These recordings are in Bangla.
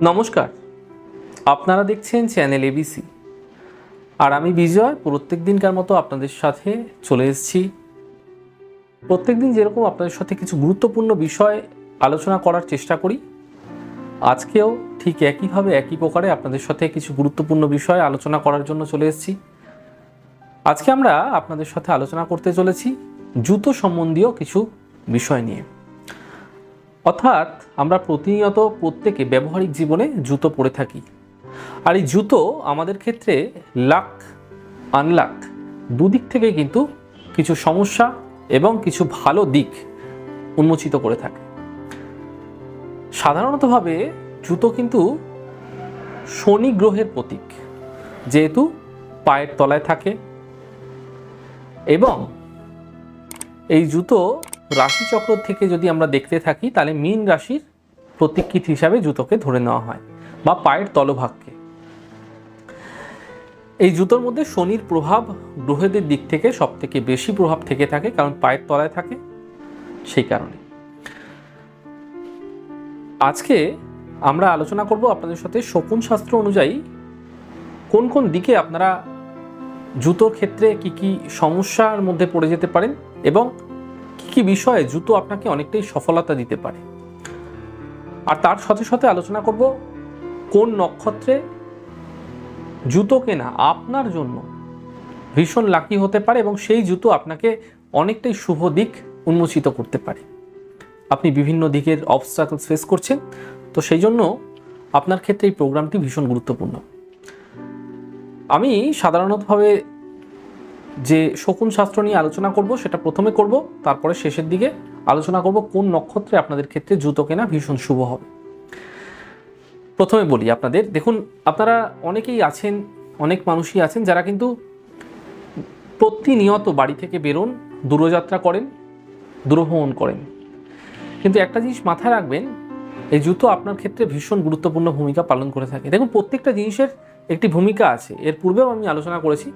নমস্কার, আপনারা দেখছেন চ্যানেল এবিসি। আর আমি বিজয় প্রত্যেক দিনকার মতো আপনাদের সাথে চলে এসেছি। প্রত্যেক দিন যেরকম আপনাদের সাথে কিছু গুরুত্বপূর্ণ বিষয় আলোচনা করার চেষ্টা করি, আজকেও ঠিক একইভাবে একই প্রকারে আপনাদের সাথে কিছু গুরুত্বপূর্ণ বিষয় আলোচনা করার জন্য চলে এসেছি। আজকে আমরা আপনাদের সাথে আলোচনা করতে চলেছি জুতো সম্বন্ধীয় কিছু বিষয় নিয়ে। অর্থাৎ আমরা প্রতিনিয়ত প্রত্যেকে ব্যবহারিক জীবনে জুতো পরে থাকি, আর এই জুতো আমাদের ক্ষেত্রে লাক আনলাক দুদিক থেকে কিন্তু কিছু সমস্যা এবং কিছু ভালো দিক উন্মোচিত করে থাকে। সাধারণতভাবে জুতো কিন্তু শনি গ্রহের প্রতীক, যেহেতু পায়ের তলায় থাকে, এবং এই জুতো রাশিচক্র থেকে যদি আমরা দেখতে থাকি তাহলে মীন রাশির প্রতীকীত হিসাবে জুতোকে ধরে নেওয়া হয়, বা পায়ের তলভাগকে। এই জুতোর মধ্যে শনির প্রভাব গ্রহদের দিক থেকে সব থেকে বেশি প্রভাব থেকে থাকে, কারণ পায়ের তলায় থাকে। সেই কারণে আজকে আমরা আলোচনা করব আপনাদের সাথে শকুন শাস্ত্র অনুযায়ী কোন কোন দিকে আপনারা জুতোর ক্ষেত্রে কি কি সমস্যার মধ্যে পড়ে যেতে পারেন, এবং কি বিষয়ে জুতো আপনাকে অনেকটাই সফলতা দিতে পারে। আর তার সাথে সাথে আলোচনা করব কোন নক্ষত্রে জুতো কেনা আপনার জন্য ভীষণ লাকি হতে পারে, এবং সেই জুতো আপনাকে অনেকটাই শুভ দিক উন্মোচিত করতে পারে। আপনি বিভিন্ন দিকের অবস্ট্রাকলস ফেস করছেন, তো সেই জন্য আপনার ক্ষেত্রে এই প্রোগ্রামটি ভীষণ গুরুত্বপূর্ণ। আমি সাধারণতভাবে যে শকুন শাস্ত্র নিয়ে আলোচনা করব সেটা প্রথমে করব, তারপরে শেষের দিকে আলোচনা করব কোন নক্ষত্রে আপনাদের ক্ষেত্রে জুতো কেনা ভীষণ শুভ হবে। প্রথমে বলি আপনাদের, দেখুন, আপনারা অনেকেই আছেন, অনেক মানুষই আছেন যারা কিন্তু প্রতিনিয়ত বাড়ি থেকে বেরোন, দূরযাত্রা করেন, দূরভ্রমণ করেন, কিন্তু একটা জিনিস মাথায় রাখবেন, এই জুতো আপনার ক্ষেত্রে ভীষণ গুরুত্বপূর্ণ ভূমিকা পালন করে থাকে। দেখুন, প্রত্যেকটা জিনিসের একটি ভূমিকা আছে, এর পূর্বেও আমি আলোচনা করেছি,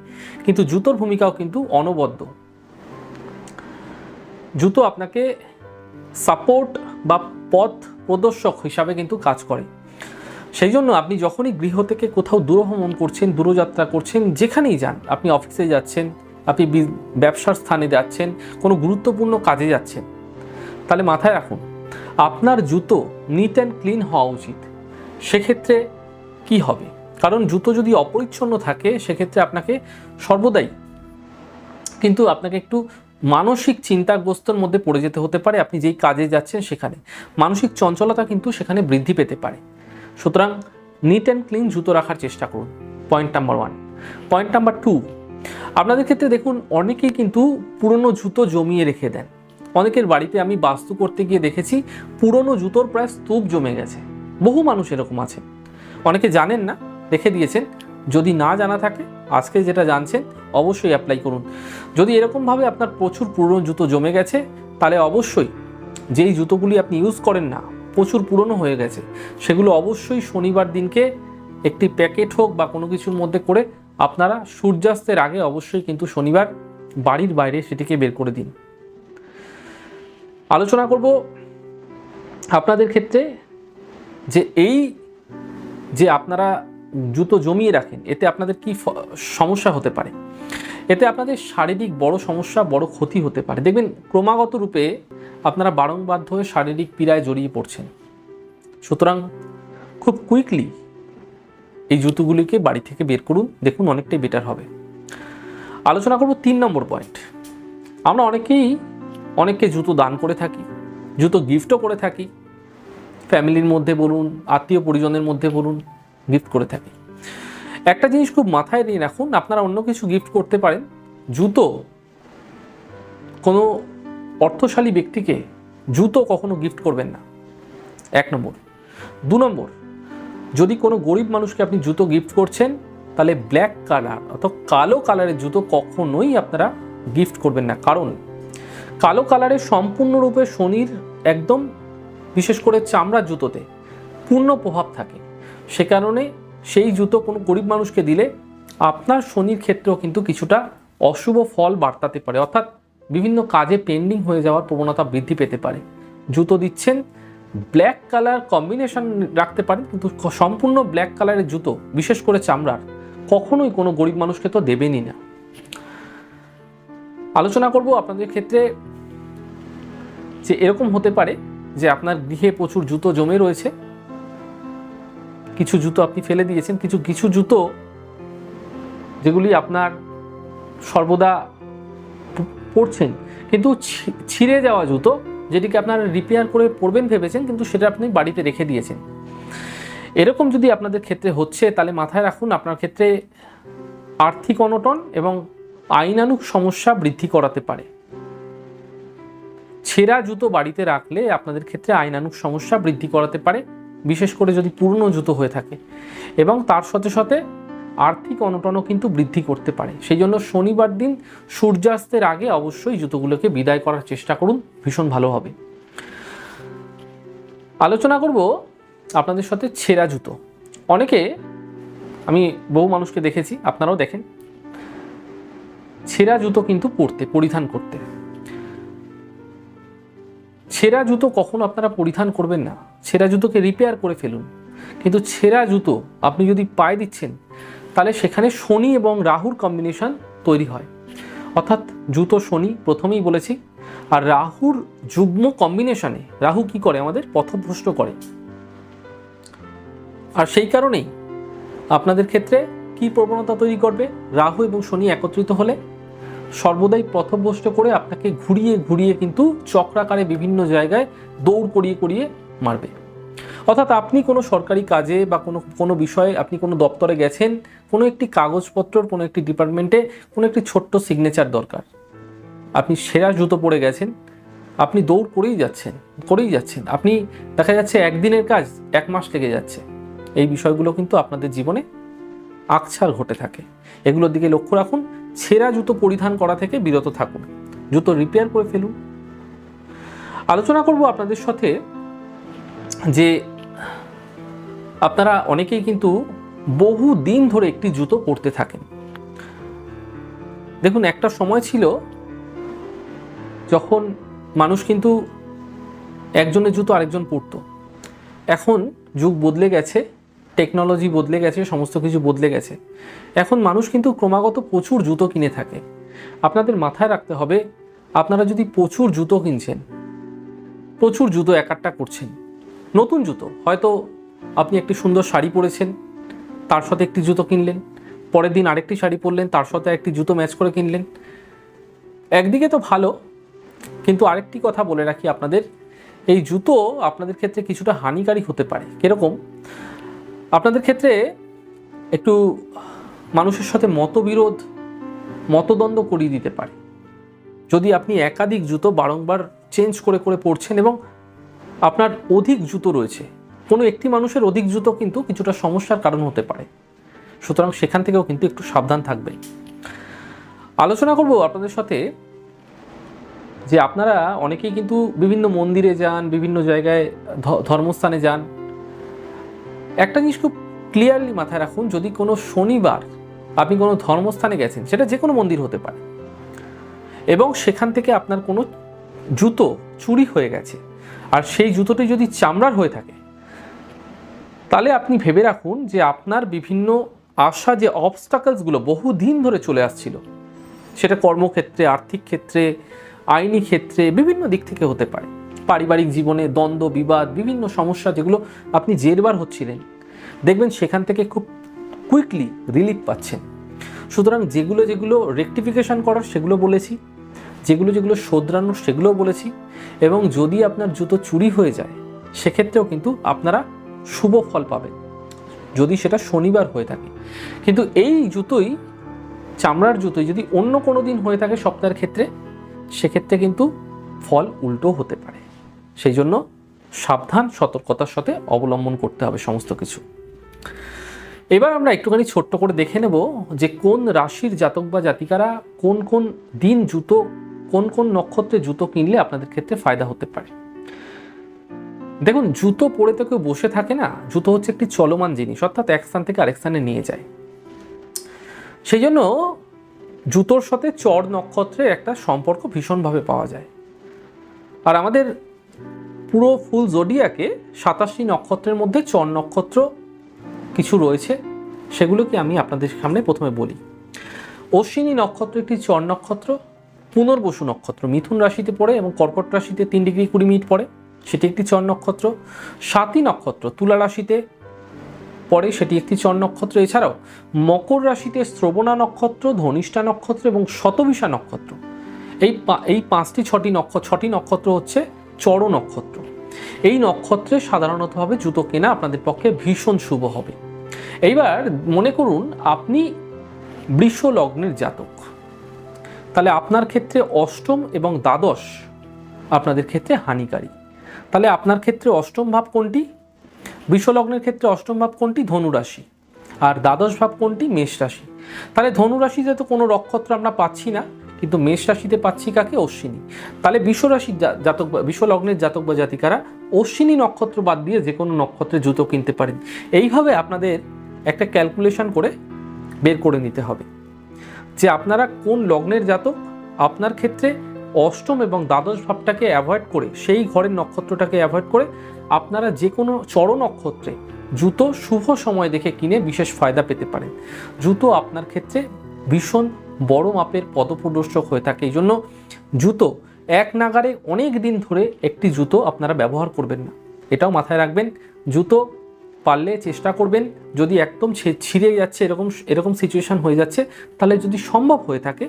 কিন্তু জুতোর ভূমিকাও কিন্তু অনবদ্য। জুতো আপনাকে সাপোর্ট বা পথ প্রদর্শক হিসাবে কিন্তু কাজ করে। সেই জন্য আপনি যখনই গৃহ থেকে কোথাও দূরভ্রমণ করছেন, দূরযাত্রা করছেন, যেখানেই যান, আপনি অফিসে যাচ্ছেন, আপনি ব্যবসার স্থানে যাচ্ছেন, কোনো গুরুত্বপূর্ণ কাজে যাচ্ছেন, তাহলে মাথায় রাখুন আপনার জুতো নিট অ্যান্ড ক্লিন হওয়া উচিত। সেক্ষেত্রে কি হবে, কারণ জুতো যদি অপরিচ্ছন্ন থাকে সেক্ষেত্রে আপনাকে সর্বদাই কিন্তু আপনাকে একটু মানসিক চিন্তাগ্রস্তর মধ্যে পড়ে যেতে হতে পারে। আপনি যেই কাজে যাচ্ছেন সেখানে মানসিক চঞ্চলতা কিন্তু সেখানে বৃদ্ধি পেতে পারে। সুতরাং নিট অ্যান্ড ক্লিন জুতো রাখার চেষ্টা করুন, পয়েন্ট নাম্বার 1। পয়েন্ট নাম্বার 2, আপনাদের ক্ষেত্রে দেখুন অনেকেই কিন্তু পুরনো জুতো জমিয়ে রেখে দেন। অনেকের বাড়িতে আমি বাস্তু করতে গিয়ে দেখেছি পুরনো জুতোর প্রায় স্তূপ জমে গেছে। বহু মানুষ এরকম আছে, অনেকে জানেন না, রেখে দিয়েছেন। যদি না জানা থাকে, আজকে যেটা জানছেন অবশ্যই অ্যাপ্লাই করুন। যদি এরকমভাবে আপনার প্রচুর পুরনো জুতো জমে গেছে, তাহলে অবশ্যই যেই জুতোগুলি আপনি ইউজ করেন না, প্রচুর পুরনো হয়ে গেছে, সেগুলো অবশ্যই শনিবার দিনকে একটি প্যাকেট হোক বা কোনো কিছুর মধ্যে করে আপনারা সূর্যাস্তের আগে অবশ্যই কিন্তু শনিবার বাড়ির বাইরে সেটিকে বের করে দিন। আলোচনা করব আপনাদের ক্ষেত্রে যে আপনারা জুতো জমিয়ে রাখেন, এতে আপনাদের কি সমস্যা হতে পারে। এতে আপনাদের শারীরিক বড় সমস্যা, বড় ক্ষতি হতে পারে। দেখবেন ক্রমাগত রূপে আপনারা বারংবার হয়ে শারীরিক পীড়ায় জড়িয়ে পড়ছেন। সুতরাং খুব কুইকলি এই জুতোগুলিকে বাড়ি থেকে বের করুন, দেখুন অনেকটাই বেটার হবে। আলোচনা করব 3 নম্বর পয়েন্ট। আমরা অনেককে জুতো দান করে থাকি, জুতো গিফটও করে থাকি, ফ্যামিলির মধ্যে বলুন, আত্মীয় পরিজনের মধ্যে বলুন, গিফট করে থাকি। একটা জিনিস খুব মাথায় নিয়ে রাখুন, আপনারা অন্য কিছু গিফট করতে পারেন, জুতো কোনো অর্থশালী ব্যক্তিকে জুতো কখনো গিফট করবেন না, 1 নম্বর। 2 নম্বর, যদি কোনো গরিব মানুষকে আপনি জুতো গিফট করছেন, তাহলে ব্ল্যাক কালার অর্থাৎ কালো কালারের জুতো কখনোই আপনারা গিফট করবেন না, কারণ কালো কালারের সম্পূর্ণরূপে শনির একদম, বিশেষ করে চামড়ার জুতোতে পূর্ণ প্রভাব থাকে। সে কারণে সেই জুতো কোনো গরিব মানুষকে দিলে আপনার শনির ক্ষেত্রেও কিন্তু কিছুটা অশুভ ফল বার্তাতে পারে, অর্থাৎ বিভিন্ন কাজে পেন্ডিং হয়ে যাওয়ার প্রবণতা বৃদ্ধি পেতে পারে। জুতো দিচ্ছেন, ব্ল্যাক কালার কম্বিনেশন রাখতে পারেন, কিন্তু সম্পূর্ণ ব্ল্যাক কালারের জুতো, বিশেষ করে চামড়ার, কখনোই কোনো গরিব মানুষকে তো দেবেনই না। আলোচনা করব আপনাদের ক্ষেত্রে যে এরকম হতে পারে যে আপনার গৃহে প্রচুর জুতো জমে রয়েছে, কিছু জুতো আপনি ফেলে দিয়েছেন, কিছু কিছু জুতো যেগুলি আপনার সর্বদা পরছেন, কিন্তু ছিঁড়ে যাওয়া জুতো, যেটিকে আপনারা রিপেয়ার করে পরবেন ভেবেছেন, কিন্তু সেটা আপনি বাড়িতে রেখে দিয়েছেন। এরকম যদি আপনাদের ক্ষেত্রে হচ্ছে, তাহলে মাথায় রাখুন আপনার ক্ষেত্রে আর্থিক অনটন এবং আইনানুগ সমস্যা বৃদ্ধি করাতে পারে। ছেঁড়া জুতো বাড়িতে রাখলে আপনাদের ক্ষেত্রে আইনানুগ সমস্যা বৃদ্ধি করাতে পারে, বিশেষ করে যদি পুরনো জুতো হয়ে থাকে, এবং তার সাথে সাথে আর্থিক অনটনও কিন্তু বৃদ্ধি করতে পারে। সেই জন্য শনিবার দিন সূর্যাস্তের আগে অবশ্যই জুতোগুলোকে বিদায় করার চেষ্টা করুন, ভীষণ ভালো হবে। আলোচনা করব আপনাদের সাথে ছেঁড়া জুতো। অনেকে, আমি বহু মানুষকে দেখেছি, আপনারাও দেখেন, ছেঁড়া জুতো কিন্তু পরিধান করতে। ছেঁড়া জুতো কখনো আপনারা পরিধান করবেন না, ছেঁড়া জুতোকে রিপেয়ার করে ফেলুন। কিন্তু ছেঁড়া জুতো আপনি যদি পায়ে দিচ্ছেন, তাহলে সেখানে শনি এবং রাহুর কম্বিনেশন তৈরি হয়, অর্থাৎ জুতো শনি প্রথমেই বলেছি, আর রাহুর যুগ্ম কম্বিনেশনে রাহু কি করে, আমাদের পথভ্রষ্ট করে। আর সেই কারণেই আপনাদের ক্ষেত্রে কি প্রবণতা তৈরি করবে, রাহু এবং শনি একত্রিত হলে সর্বদাই পথভ্রষ্ট করে আপনাকে ঘুরিয়ে ঘুরিয়ে কিন্তু চক্রাকারে বিভিন্ন জায়গায় দৌড় করিয়ে করিয়ে মারবে। অর্থাৎ আপনি কোনো সরকারি কাজে বা কোনো বিষয়ে আপনি কোনো দপ্তরে গেছেন, কোনো একটি কাগজপত্রর কোনো একটি ডিপার্টমেন্টে কোনো একটি ছোট্ট সিগনেচার দরকার, আপনি সেরা জুতো পরে গেছেন, আপনি দৌড় করেই যাচ্ছেন, আপনি দেখা যাচ্ছে একদিনের কাজ 1 মাস লেগে যাচ্ছে। এই বিষয়গুলো কিন্তু আপনাদের জীবনে আকছার ঘটে থাকে। এগুলোর দিকে লক্ষ্য রাখুন, ছেঁড়া জুতো পরিধান করা থেকে বিরত থাকুন, জুতো রিপেয়ার করে ফেলুন। আলোচনা করব আপনাদের সাথে যে আপনারা অনেকেই কিন্তু বহু দিন ধরে একটি জুতো পরতে থাকেন। দেখুন, একটা সময় ছিল যখন মানুষ কিন্তু একজনের জুতো আরেকজন পরতো। এখন যুগ বদলে গেছে, টেকনোলজি বদলে গেছে, সমস্ত কিছু বদলে গেছে। এখন মানুষ কিন্তু ক্রমাগত প্রচুর জুতো কিনে থাকে। আপনাদের মাথায় রাখতে হবে, আপনারা যদি প্রচুর জুতো কিনছেন, প্রচুর জুতো একটা করছেন, নতুন জুতো, হয়তো আপনি একটি সুন্দর শাড়ি পরেছেন, তার সাথে একটি জুতো কিনলেন, পরের দিন আরেকটি শাড়ি পরলেন, তার সাথে একটি জুতো ম্যাচ করে কিনলেন। একদিকে তো ভালো, কিন্তু আরেকটি কথা বলে রাখি আপনাদের, এই জুতো আপনাদের ক্ষেত্রে কিছুটা হানিকারী হতে পারে। কিরকম? আপনাদের ক্ষেত্রে একটু মানুষের সাথে মতদ্বন্দ্ব করিয়ে দিতে পারে যদি আপনি একাধিক জুতো বারংবার চেঞ্জ করে করে পরছেন এবং আপনার অধিক জুতো রয়েছে। কোনো একটি মানুষের অধিক জুতো কিন্তু কিছুটা সমস্যার কারণ হতে পারে, সুতরাং সেখান থেকেও কিন্তু একটু সাবধান থাকবেন। আলোচনা করব আপনাদের সাথে যে আপনারা অনেকেই কিন্তু বিভিন্ন মন্দিরে যান, বিভিন্ন জায়গায় ধর্মস্থানে যান। একটা জিনিস খুব ক্লিয়ারলি মাথায় রাখুন, যদি কোনো শনিবার আপনি কোনো ধর্মস্থানে গেছেন, সেটা যে কোনো মন্দির হতে পারে, এবং সেখান থেকে আপনার কোনো জুতো চুরি হয়ে গেছে, আর সেই জুতোটি যদি চামড়ার হয়ে থাকে, তাহলে আপনি ভেবে রাখুন যে আপনার বিভিন্ন আশা যে অবস্টাকলসগুলো বহুদিন ধরে চলে আসছিল, সেটা কর্মক্ষেত্রে, আর্থিক ক্ষেত্রে, আইনি ক্ষেত্রে, বিভিন্ন দিক থেকে হতে পারে। পারিবারিক জীবনে দ্বন্দ্ব, বিবাদ, বিভিন্ন সমস্যা যেগুলো আপনি জেরবার হচ্ছিলেন, দেখবেন সেখান থেকে খুব কুইকলি রিলিফ পাচ্ছেন। সুতরাং যেগুলো রেকটিফিকেশন করার সেগুলো বলেছি, যেগুলো শোধরানোর সেগুলোও বলেছি, এবং যদি আপনার জুতো চুরি হয়ে যায় সেক্ষেত্রেও কিন্তু আপনারা শুভ ফল পাবেন, যদি সেটা শনিবার হয়ে থাকে। কিন্তু এই জুতোই, চামড়ার জুতোই যদি অন্য কোনো দিন হয়ে থাকে সপ্তাহের ক্ষেত্রে, সেক্ষেত্রে কিন্তু ফল উল্টো হতে পারে। সেই জন্য সাবধান, সতর্কতার সাথে অবলম্বন করতে হবে সমস্ত কিছু। এবার আমরা একটুখানি ছোট্ট করে দেখে নেব যে কোন রাশির জাতক বা জাতিকারা কোন কোন দিন জুতো, কোন কোন নক্ষত্রে জুতো কিনলে আপনাদের ক্ষেত্রে ফায়দা হতে পারে। দেখুন, জুতো পরে তো কেউ বসে থাকে না, জুতো হচ্ছে একটি চলমান জিনিস, অর্থাৎ এক স্থান থেকে আরেক স্থানে নিয়ে যায়। সেই জন্য জুতোর সাথে চর নক্ষত্রের একটা সম্পর্ক ভীষণভাবে পাওয়া যায়। আর আমাদের পুরো ফুল জোডিয়াকে 87টি নক্ষত্রের মধ্যে চর নক্ষত্র কিছু রয়েছে, সেগুলোকে আমি আপনাদের সামনে প্রথমে বলি। অশ্বিনী নক্ষত্র একটি চর নক্ষত্র, পুনর্বসু নক্ষত্র মিথুন রাশিতে পড়ে এবং কর্কট রাশিতে 3 ডিগ্রি 20 মিনিট পড়ে, সেটি একটি চর নক্ষত্র। স্বাতী নক্ষত্র তুলা রাশিতে পড়ে, সেটি একটি চর নক্ষত্র। এছাড়াও মকর রাশিতে শ্রবণা নক্ষত্র, ধনিষ্ঠা নক্ষত্র এবং শতবিশা নক্ষত্র, এই 6টি নক্ষত্র হচ্ছে চর নক্ষত্র। এই নক্ষত্রে সাধারণতভাবে জুতো কেনা আপনাদের পক্ষে ভীষণ শুভ হবে। এইবার মনে করুন আপনি বৃষ লগ্নের জাতক, তাহলে আপনার ক্ষেত্রে অষ্টম এবং দ্বাদশ আপনাদের ক্ষেত্রে হানিকারী। তাহলে আপনার ক্ষেত্রে অষ্টম ভাব কোনটি? বৃষ লগ্নের ক্ষেত্রে অষ্টম ভাব কোনটি? ধনুরাশি। আর দ্বাদশ ভাব কোনটি? মেষ রাশি। তাহলে ধনুরাশিতে তো কোনো নক্ষত্র আমরা পাচ্ছি না, কিন্তু মেষ রাশিতে পাচ্ছি কাকে? অশ্বিনী। তাহলে বৃষ রাশির জাতক, বৃষ লগ্নের জাতক বা জাতিকারা অশ্বিনী নক্ষত্র বাদ দিয়ে যে কোনো নক্ষত্রে জুতো কিনতে পারেন। এইভাবে আপনাদের একটা ক্যালকুলেশন করে বের করে নিতে হবে যে আপনারা কোন লগ্নের জাতক। আপনার ক্ষেত্রে অষ্টম এবং দ্বাদশ ভাবটাকে অ্যাভয়েড করে, সেই ঘরের নক্ষত্রটাকে অ্যাভয়েড করে আপনারা যে কোনো চর নক্ষত্রে জুতো শুভ সময় দেখে কিনে বিশেষ ফায়দা পেতে পারেন। জুতো আপনার ক্ষেত্রে ভীষণ বড় মাপের পদপ্রদর্শক হয়ে থাকে। এই জন্য জুতো এক নাগারে অনেক দিন ধরে একটি জুতো আপনারা ব্যবহার করবেন না, এটাও মাথায় রাখবেন। জুতো পারলে চেষ্টা করবেন, যদি একদম ছিঁড়ে যাচ্ছে এরকম সিচুয়েশন হয়ে যাচ্ছে, তাহলে যদি সম্ভব হয়ে থাকে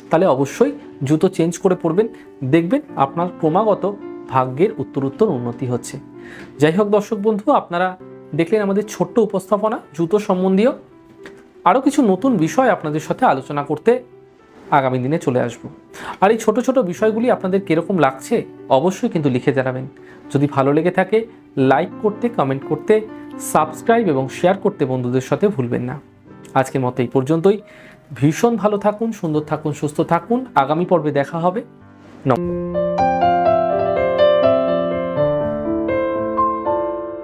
তাহলে অবশ্যই জুতো চেঞ্জ করে পরবেন। দেখবেন আপনার ক্রমাগত ভাগ্যের উত্তরোত্তর উন্নতি হচ্ছে। যাই হোক দর্শক বন্ধু, আপনারা দেখলেন আমাদের ছোট্ট উপস্থাপনা জুতো সম্বন্ধীয়। আরও কিছু নতুন বিষয় আপনাদের সাথে আলোচনা করতে আগামী দিনে চলে আসব। আর এই ছোট ছোট বিষয়গুলি আপনাদের কীরকম লাগছে অবশ্যই কিন্তু লিখে জানাবেন। যদি ভালো লেগে থাকে লাইক করতে, কমেন্ট করতে, সাবস্ক্রাইব এবং শেয়ার করতে বন্ধুদের সাথে ভুলবেন না। আজকের মতো এই পর্যন্তই। ভীষণ ভালো থাকুন, সুন্দর থাকুন, সুস্থ থাকুন। আগামী পর্বে দেখা হবে। নমস্কার।